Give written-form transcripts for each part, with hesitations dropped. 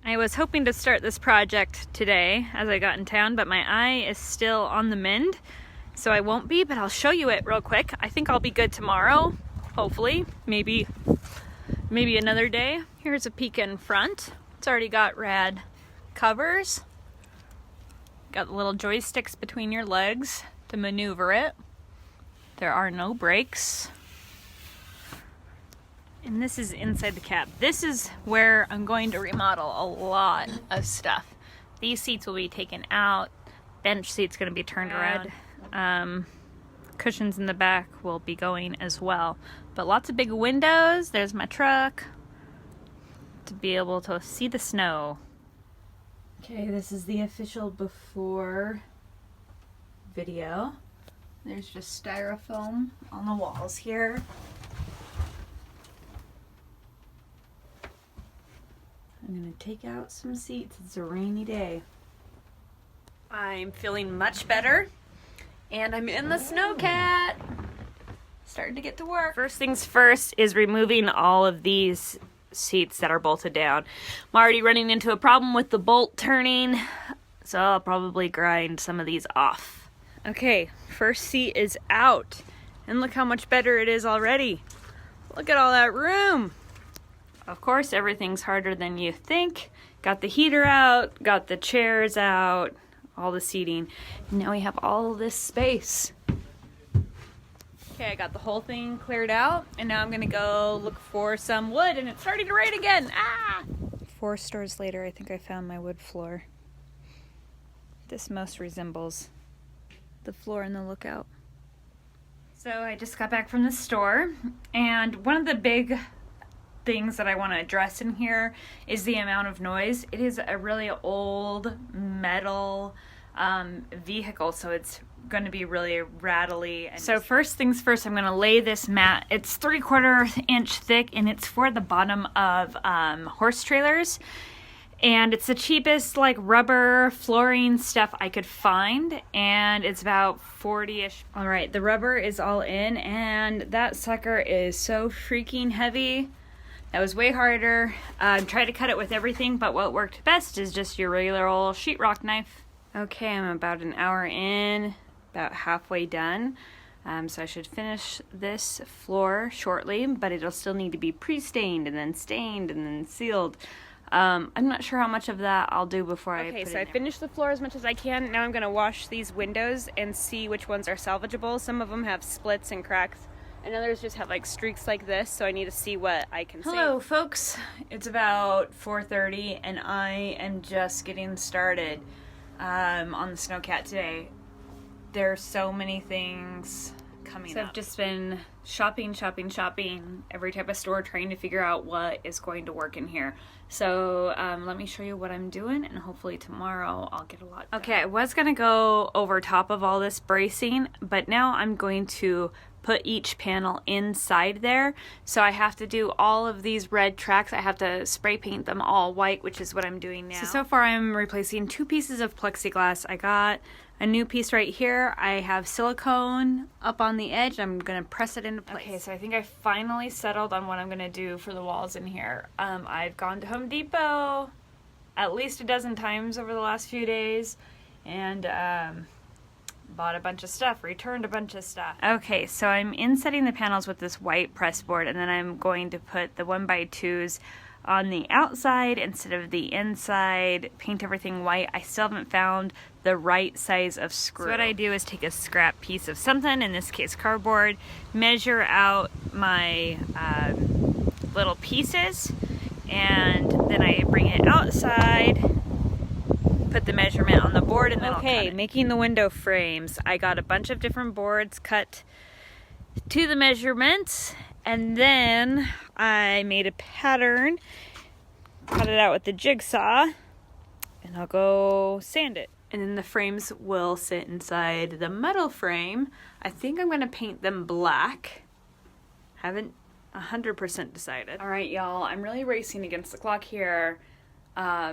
I was hoping to start this project today as I got in town, but my eye is still on the mend, so I won't be, but I'll show you it real quick. I think I'll be good tomorrow, hopefully, maybe another day. Here's a peek in front. It's already got rad covers. Got the little joysticks between your legs to maneuver it. There are no brakes. And this is inside the cab. This is where I'm going to remodel a lot of stuff. These seats will be taken out. Bench seat's going to be turned around. Cushions in the back will be going as well. But lots of big windows. There's my truck to be able to see the snow. Okay, this is the official before video. There's just styrofoam on the walls here. I'm gonna take out some seats. It's a rainy day. I'm feeling much better, and I'm in the Snowcat. Starting to get to work. First things first is removing all of these seats that are bolted down. I'm already running into a problem with the bolt turning, so I'll probably grind some of these off. Okay, first seat is out, and look how much better it is already. Look at all that room. Of course, everything's harder than you think. Got the heater out, got the chairs out, all the seating. Now we have all this space. Okay, I got the whole thing cleared out, and now I'm gonna go look for some wood, and it's starting to rain again. Ah! 4 stores later, I think I found my wood floor. This most resembles the floor in the Lookout. So I just got back from the store, and one of the big things that I want to address in here is the amount of noise. It is a really old metal vehicle, so it's going to be really rattly. And so first things first, I'm going to lay this mat. It's 3/4 inch thick, and it's for the bottom of horse trailers, and it's the cheapest like rubber flooring stuff I could find, and it's about 40-ish. All right, the rubber is all in, and that sucker is so freaking heavy. That was way harder. Tried to cut it with everything, but what worked best is just your regular old sheetrock knife. Okay, I'm about an hour in, about halfway done. So I should finish this floor shortly, but it'll still need to be pre-stained and then stained and then sealed. I'm not sure how much of that I'll do before I put it in. Okay, so I finished the floor as much as I can. Now I'm gonna wash these windows and see which ones are salvageable. Some of them have splits and cracks, and others just have like streaks like this, so I need to see what I can see. Hello folks, it's about 4:30 and I am just getting started on the Snowcat today. There's so many things coming up. I've just been shopping every type of store, trying to figure out what is going to work in here. So let me show you what I'm doing, and hopefully tomorrow I'll get a lot done. Okay, I was gonna go over top of all this bracing, but now I'm going to put each panel inside there. So I have to do all of these red tracks. I have to spray paint them all white, which is what I'm doing now. So far I'm replacing 2 pieces of plexiglass. I got a new piece right here. I have silicone up on the edge. I'm gonna press it into place. Okay, so I think I finally settled on what I'm gonna do for the walls in here. I've gone to Home Depot at least a dozen times over the last few days, and bought a bunch of stuff, returned a bunch of stuff. Okay, so I'm insetting the panels with this white press board, and then I'm going to put the 1x2s on the outside instead of the inside, paint everything white. I still haven't found the right size of screw. So what I do is take a scrap piece of something, in this case cardboard, measure out my little pieces, and then I bring it outside, put the measurement on the board, and then I'll cut it. Making the window frames. I got a bunch of different boards cut to the measurements, and then I made a pattern, cut it out with the jigsaw, and I'll go sand it. And then the frames will sit inside the metal frame. I think I'm gonna paint them black. Haven't 100% decided. All right, y'all, I'm really racing against the clock here.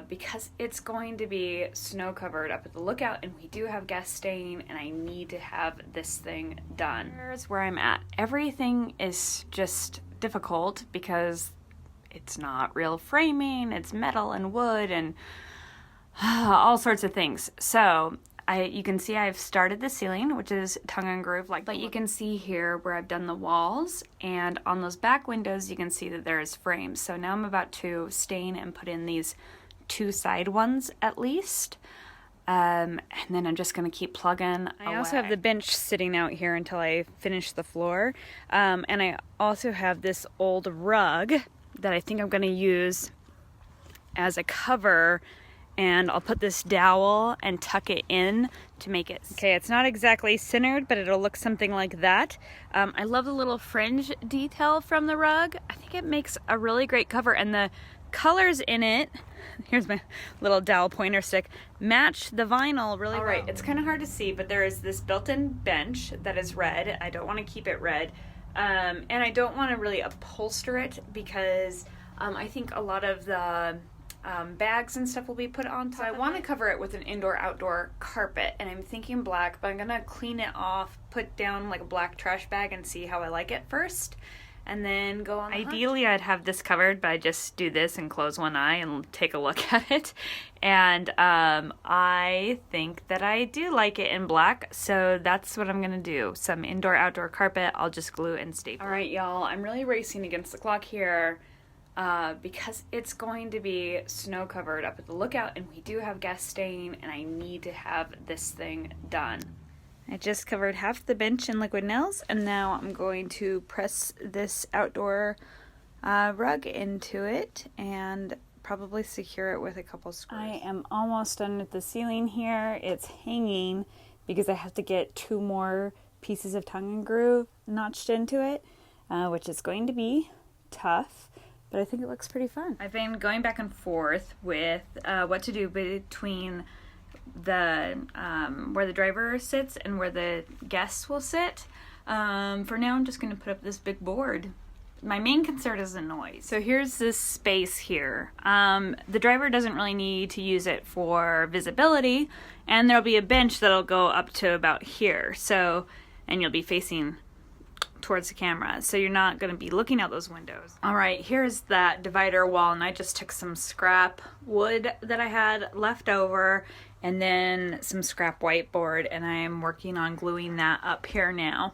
Because it's going to be snow covered up at the Lookout, and we do have guest staying, and I need to have this thing done. Here's where I'm at. Everything is just difficult because it's not real framing, it's metal and wood and all sorts of things. So you can see I've started the ceiling, which is tongue and groove, but you can see here where I've done the walls, and on those back windows you can see that there is frames. So now I'm about to stain and put in these 2 side ones at least. And then I'm just going to keep plugging away. I also have the bench sitting out here until I finish the floor. And I also have this old rug that I think I'm going to use as a cover, and I'll put this dowel and tuck it in to make it. Okay, it's not exactly centered, but it'll look something like that. I love the little fringe detail from the rug. I think it makes a really great cover, and the colors in it, here's my little dowel pointer stick, match the vinyl really well. All right, it's kind of hard to see, but there is this built-in bench that is red. I don't want to keep it red, and I don't want to really upholster it because I think a lot of the bags and stuff will be put on top. So I want to cover it with an indoor-outdoor carpet, and I'm thinking black, but I'm gonna clean it off, put down like a black trash bag and see how I like it first, and then go on the hunt. Ideally I'd have this covered, but I just do this and close one eye and take a look at it, and I think that I do like it in black, so that's what I'm gonna do. Some indoor-outdoor carpet, I'll just glue and staple. All right, y'all, I'm really racing against the clock here. Because it's going to be snow covered up at the lookout, and we do have gas stain, and I need to have this thing done. I just covered half the bench in liquid nails, and now I'm going to press this outdoor rug into it and probably secure it with a couple screws. I am almost done with the ceiling here. It's hanging because I have to get 2 more pieces of tongue and groove notched into it, which is going to be tough. But I think it looks pretty fun. I've been going back and forth with what to do between the where the driver sits and where the guests will sit. For now, I'm just going to put up this big board. My main concern is the noise. So here's this space here. The driver doesn't really need to use it for visibility, and there'll be a bench that'll go up to about here. So, and you'll be facing towards the camera, so you're not going to be looking out those windows. All right, here's that divider wall, and I just took some scrap wood that I had left over and then some scrap whiteboard, and I'm working on gluing that up here now,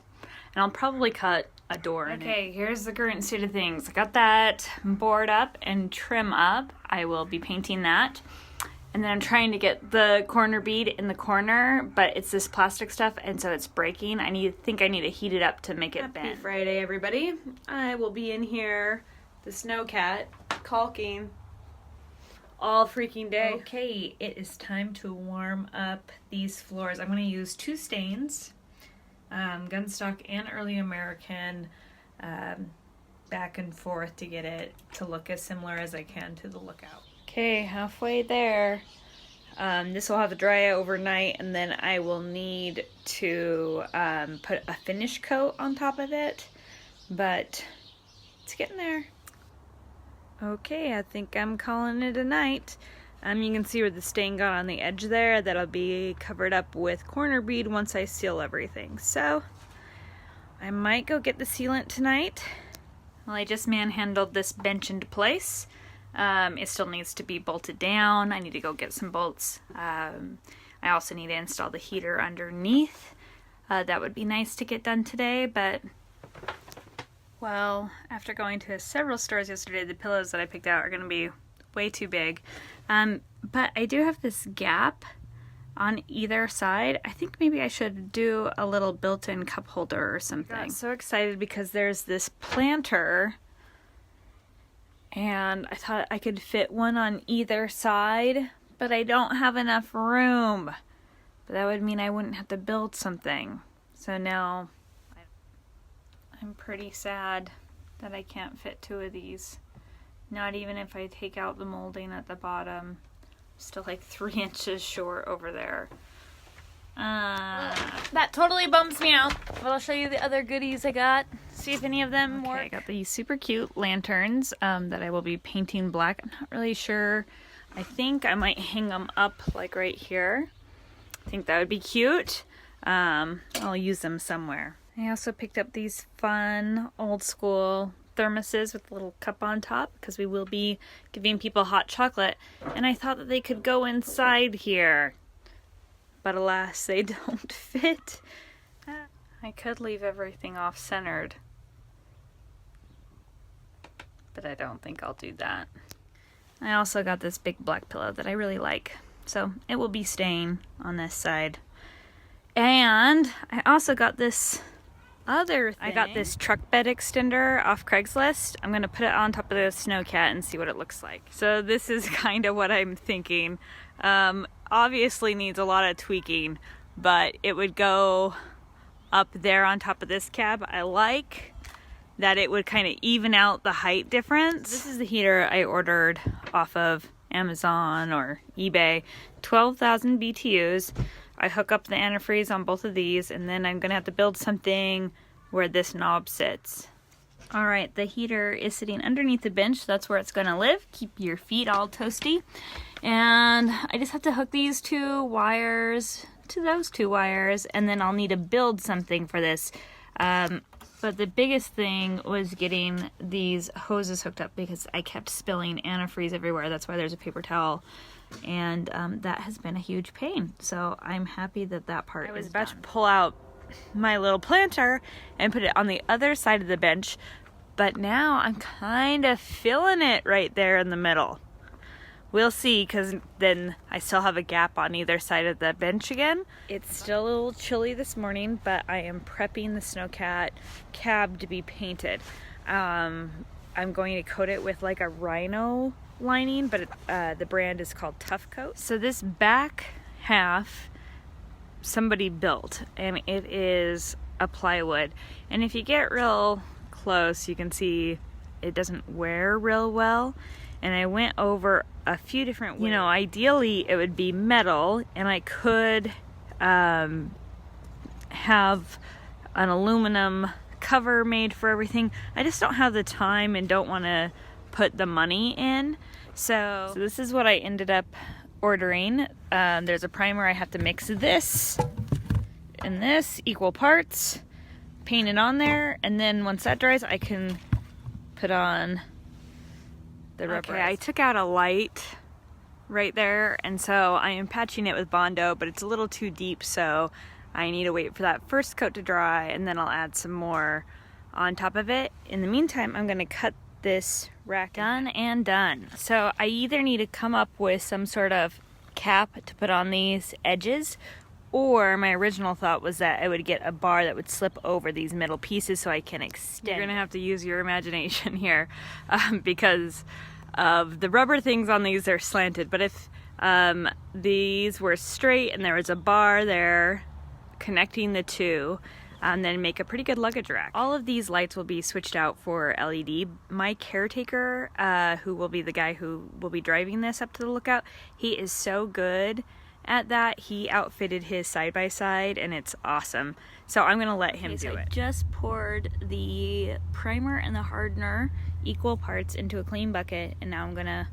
and I'll probably cut a door in it. Okay, here's the current state of things. I got that board up and trim up. I will be painting that. And then I'm trying to get the corner bead in the corner, but it's this plastic stuff, and so it's breaking. I think I need to heat it up to make it bend. Happy Friday, everybody. I will be in here, the Snowcat, caulking all freaking day. Okay, it is time to warm up these floors. I'm going to use 2 stains, Gunstock and Early American, back and forth to get it to look as similar as I can to the Lookout. Okay, halfway there. This will have to dry overnight, and then I will need to put a finish coat on top of it, but it's getting there. Okay, I think I'm calling it a night. You can see where the stain got on the edge there. That'll be covered up with corner bead once I seal everything. So I might go get the sealant tonight. Well, I just manhandled this bench into place. It still needs to be bolted down. I need to go get some bolts. I also need to install the heater underneath. That would be nice to get done today, but well, after going to several stores yesterday, the pillows that I picked out are going to be way too big. But I do have this gap on either side. I think maybe I should do a little built-in cup holder or something. I got so excited because there's this planter, and I thought I could fit one on either side, but I don't have enough room. But that would mean I wouldn't have to build something. So now I'm pretty sad that I can't fit 2 of these. Not even if I take out the molding at the bottom. Still like 3 inches short over there. That totally bums me out. But I'll show you the other goodies I got. See if any of them work. I got these super cute lanterns that I will be painting black. I'm not really sure. I think I might hang them up like right here. I think that would be cute. I'll use them somewhere. I also picked up these fun old school thermoses with a little cup on top because we will be giving people hot chocolate. And I thought that they could go inside here, but alas, they don't fit. I could leave everything off-centered, but I don't think I'll do that. I also got this big black pillow that I really like, so it will be staying on this side. And I also got this other thing. I got this truck bed extender off Craigslist. I'm going to put it on top of the Snowcat and see what it looks like. So this is kind of what I'm thinking. Obviously needs a lot of tweaking, but it would go up there on top of this cab. I like that it would kind of even out the height difference. This is the heater I ordered off of Amazon or eBay. 12,000 BTUs. I hook up the antifreeze on both of these, and then I'm gonna have to build something where this knob sits. All right, the heater is sitting underneath the bench, so that's where it's gonna live. Keep your feet all toasty. And I just have to hook these two wires to those two wires, and then I'll need to build something for this. But the biggest thing was getting these hoses hooked up because I kept spilling antifreeze everywhere. That's why there's a paper towel. And that has been a huge pain. So I'm happy that that part is done. I was about to pull out my little planter and put it on the other side of the bench, but now I'm kind of feeling it right there in the middle. We'll see, because then I still have a gap on either side of the bench again. It's still a little chilly this morning, but I am prepping the Snowcat cab to be painted. I'm going to coat it with like a rhino lining, but the brand is called Thiokol. So this back half somebody built, and it is a plywood. And if you get real close, you can see it doesn't wear real well. And I went over a few different ways. You know, ideally it would be metal, and I could have an aluminum cover made for everything. I just don't have the time and don't want to put the money in. So this is what I ended up ordering. There's a primer. I have to mix this and this equal parts, paint it on there, and then once that dries, I can put on the rubber. Okay, I took out a light right there, and so I am patching it with Bondo, but it's a little too deep, so I need to wait for that first coat to dry, and then I'll add some more on top of it. In the meantime, I'm going to cut this rack. Done and done. So I either need to come up with some sort of cap to put on these edges, or my original thought was that I would get a bar that would slip over these middle pieces so I can extend. You're gonna have to use your imagination here because of the rubber things on these are slanted. But if these were straight and there was a bar there connecting the two, and then make a pretty good luggage rack. All of these lights will be switched out for LED. My caretaker, who will be the guy who will be driving this up to the lookout, he is so good at that. He outfitted his side-by-side, and it's awesome. So I'm gonna let him do it. I just poured the primer and the hardener equal parts into a clean bucket, and now I'm gonna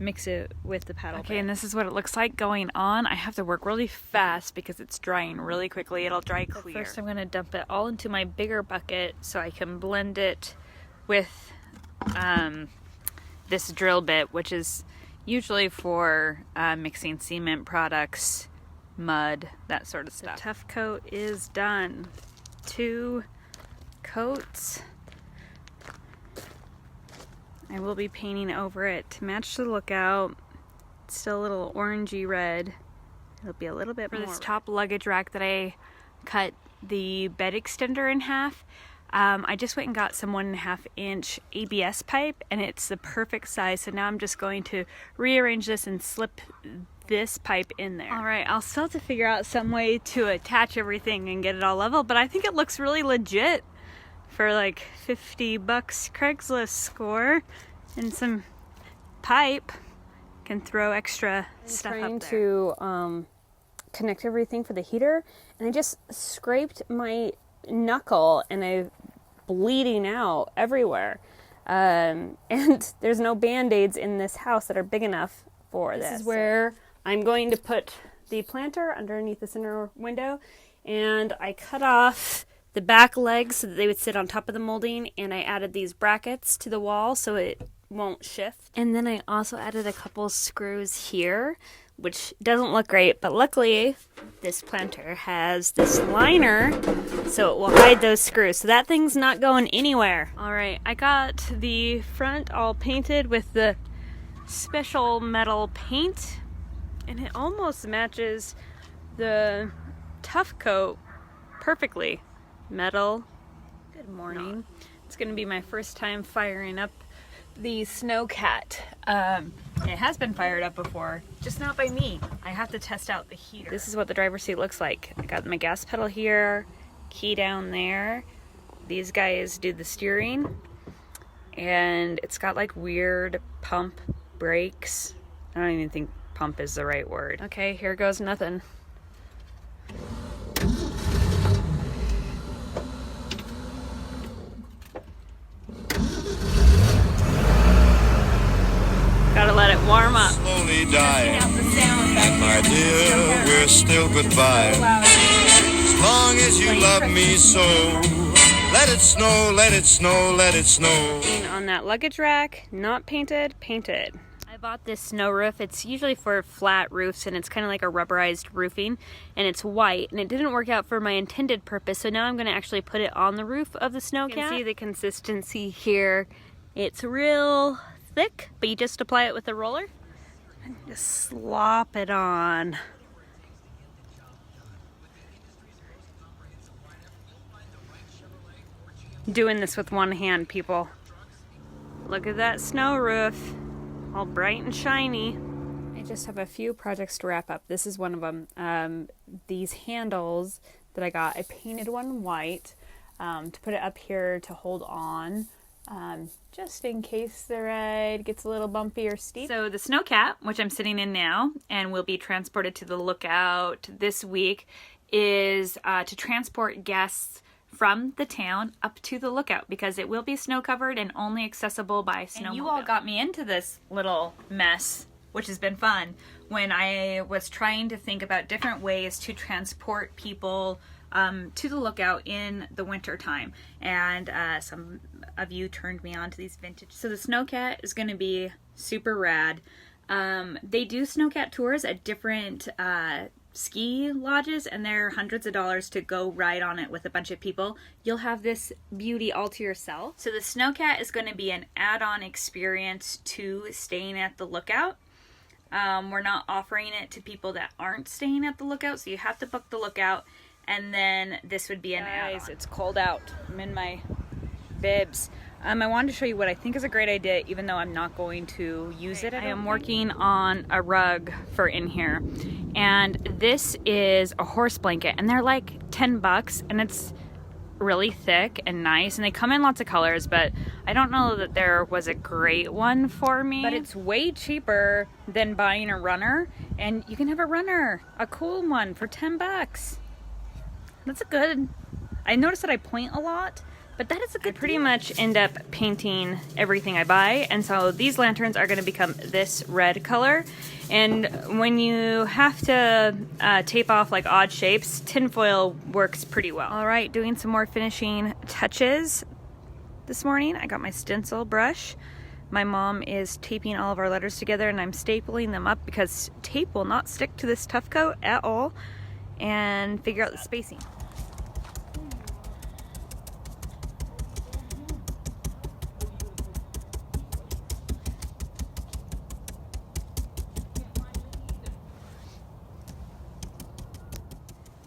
mix it with the paddle bit. And this is what it looks like going on. I have to work really fast because it's drying really quickly. It'll dry clear. But first I'm gonna dump it all into my bigger bucket so I can blend it with this drill bit, which is usually for mixing cement products, mud, that sort of stuff. The tough coat is done. 2 coats. I will be painting over it to match the lookout. It's still a little orangey red. It'll be a little bit more. For this top luggage rack that I cut the bed extender in half, I just went and got some 1.5 inch ABS pipe, and it's the perfect size. So now I'm just going to rearrange this and slip this pipe in there. All right, I'll still have to figure out some way to attach everything and get it all level, but I think it looks really legit. For like $50 Craigslist score and some pipe, can throw extra stuff up there. I'm trying to connect everything for the heater, and I just scraped my knuckle and I'm bleeding out everywhere. And there's no band-aids in this house that are big enough for this. This is where I'm going to put the planter underneath the center window, and I cut off the back legs so that they would sit on top of the molding, and I added these brackets to the wall so it won't shift. And then I also added a couple screws here, which doesn't look great, but luckily this planter has this liner so it will hide those screws. So that thing's not going anywhere. All right, I got the front all painted with the special metal paint, and it almost matches the Tough Coat perfectly. Metal. Good morning. It's gonna be my first time firing up the Snowcat. It has been fired up before, just not by me. I have to test out the heater. This is what the driver's seat looks like. I got my gas pedal here, key down there. These guys do the steering, and it's got like weird pump brakes. I don't even think pump is the right word. Okay, here goes nothing. Gotta let it warm up. Slowly dying, and my dear, we're still goodbye. As long as you love me so, let it snow, let it snow, let it snow. On that luggage rack, not painted, painted. I bought this snow roof. It's usually for flat roofs, and it's kind of like a rubberized roofing, and it's white, and it didn't work out for my intended purpose, so now I'm gonna actually put it on the roof of the Snowcat. You can see the consistency here. It's real thick, but you just apply it with a roller and just slop it on. Doing this with one hand, people. Look at that snow roof, all bright and shiny. I just have a few projects to wrap up. This is one of them. These handles that I got, I painted one white to put it up here to hold on. Just in case the ride gets a little bumpy or steep. So the Snowcat, which I'm sitting in now and will be transported to the Lookout this week, is to transport guests from the town up to the Lookout because it will be snow covered and only accessible by snowmobile. And you all got me into this little mess, which has been fun, when I was trying to think about different ways to transport people to the Lookout in the winter time, and some of you turned me on to these vintage. So the Snowcat is going to be super rad. They do Snowcat tours at different ski lodges, and they're hundreds of dollars to go ride on it with a bunch of people. You'll have this beauty all to yourself. So the Snowcat is going to be an add-on experience to staying at the Lookout. We're not offering it to people that aren't staying at the Lookout, so you have to book the Lookout. And then this would be an add-on. It's cold out. I'm in my bibs. I wanted to show you what I think is a great idea, even though I'm not going to use it. I am working on a rug for in here. And this is a horse blanket, and they're like 10 bucks, and it's really thick and nice, and they come in lots of colors, but I don't know that there was a great one for me. But it's way cheaper than buying a runner, and you can have a runner, a cool one, for 10 bucks. That's a good, I noticed that I point a lot, but that is a good I pretty much end up painting everything I buy, and so these lanterns are going to become this red color. And when you have to tape off like odd shapes, tinfoil works pretty well. All right, doing some more finishing touches this morning. I got my stencil brush. My mom is taping all of our letters together, and I'm stapling them up because tape will not stick to this Tough Coat at all, and figure out the spacing.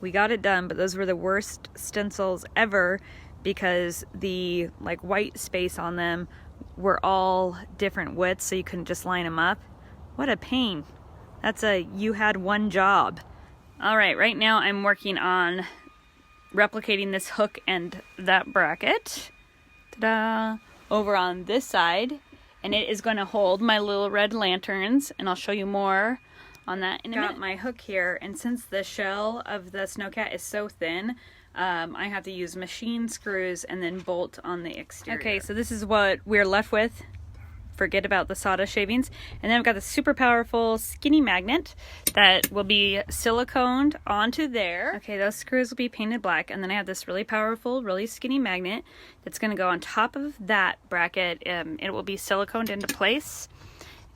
We got it done, but those were the worst stencils ever because the like white space on them were all different widths, so you couldn't just line them up. What a pain. That's a you had one job. All right, right now I'm working on replicating this hook and that bracket. Ta-da! Over on this side, and it is going to hold my little red lanterns, and I'll show you more on that in a minute. Got my hook here, and since the shell of the Snowcat is so thin, I have to use machine screws and then bolt on the exterior. Okay, so this is what we're left with forget about the sawdust shavings. And then I've got the super powerful skinny magnet that will be siliconed onto there. Okay, those screws will be painted black. And then I have this really powerful, really skinny magnet that's going to go on top of that bracket. It will be siliconed into place.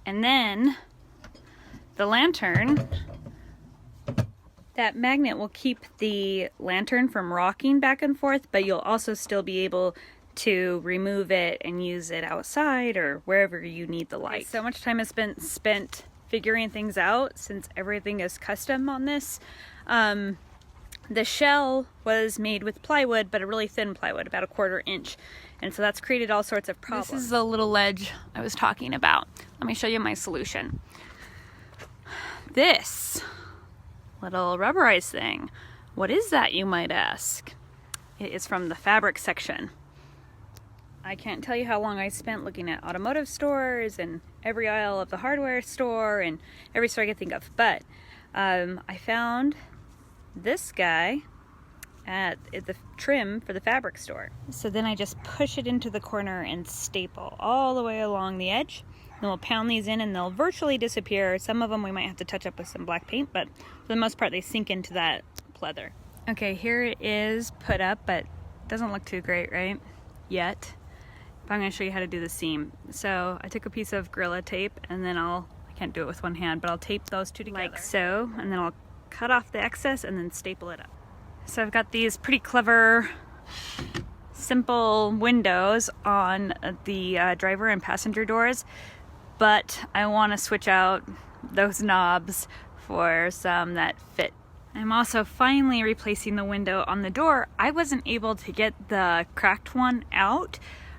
And then the lantern, that magnet will keep the lantern from rocking back and forth, but you'll also still be able to remove it and use it outside or wherever you need the light. So much time has been spent figuring things out since everything is custom on this. The shell was made with plywood, but a really thin plywood, about 1/4 inch. And so that's created all sorts of problems. This is the little ledge I was talking about. Let me show you my solution. This little rubberized thing. What is that, you might ask? It is from the fabric section. I can't tell you how long I spent looking at automotive stores and every aisle of the hardware store and every store I could think of. But I found this guy at the trim for the fabric store. So then I just push it into the corner and staple all the way along the edge. Then we'll pound these in and they'll virtually disappear. Some of them we might have to touch up with some black paint, but for the most part they sink into that pleather. Okay, here it is put up, but it doesn't look too great, right? Yet. But I'm going to show you how to do the seam. So I took a piece of Gorilla Tape and then I can't do it with one hand, but I'll tape those two together like so, and then I'll cut off the excess and then staple it up. So I've got these pretty clever, simple windows on the driver and passenger doors, but I want to switch out those knobs for some that fit. I'm also finally replacing the window on the door. I wasn't able to get the cracked one out.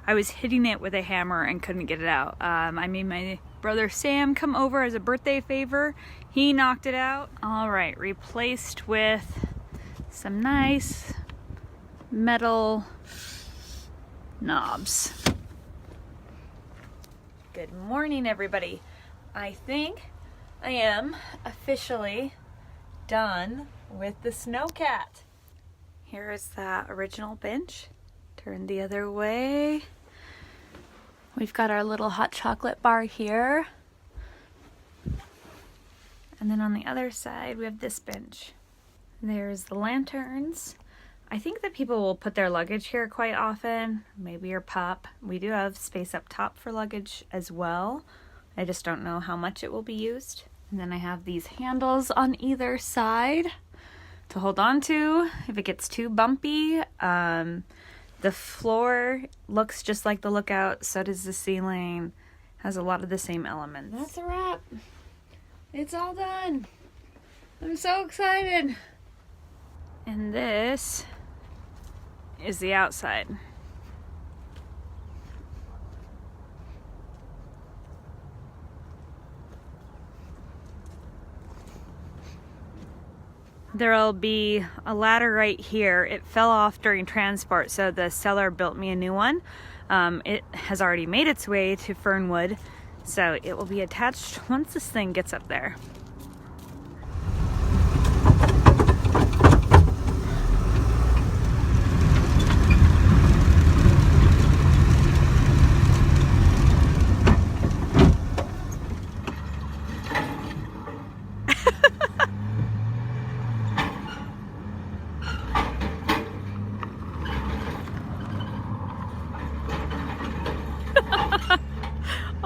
I was hitting it with a hammer and couldn't get it out. I made my brother Sam come over as a birthday favor. He knocked it out. All right, replaced with some nice metal knobs. Good morning, everybody. I think I am officially done with the Snowcat. Here is that original bench. Turn the other way. We've got our little hot chocolate bar here. And then on the other side, we have this bench. There's the lanterns. I think that people will put their luggage here quite often, maybe your pup. We do have space up top for luggage as well. I just don't know how much it will be used. And then I have these handles on either side to hold on to if it gets too bumpy. The floor looks just like the lookout, so does the ceiling. Has a lot of the same elements. That's a wrap. It's all done. I'm so excited. And this is the outside. There'll be a ladder right here. It fell off during transport, so the seller built me a new one. It has already made its way to Fernwood, so it will be attached once this thing gets up there.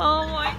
Oh my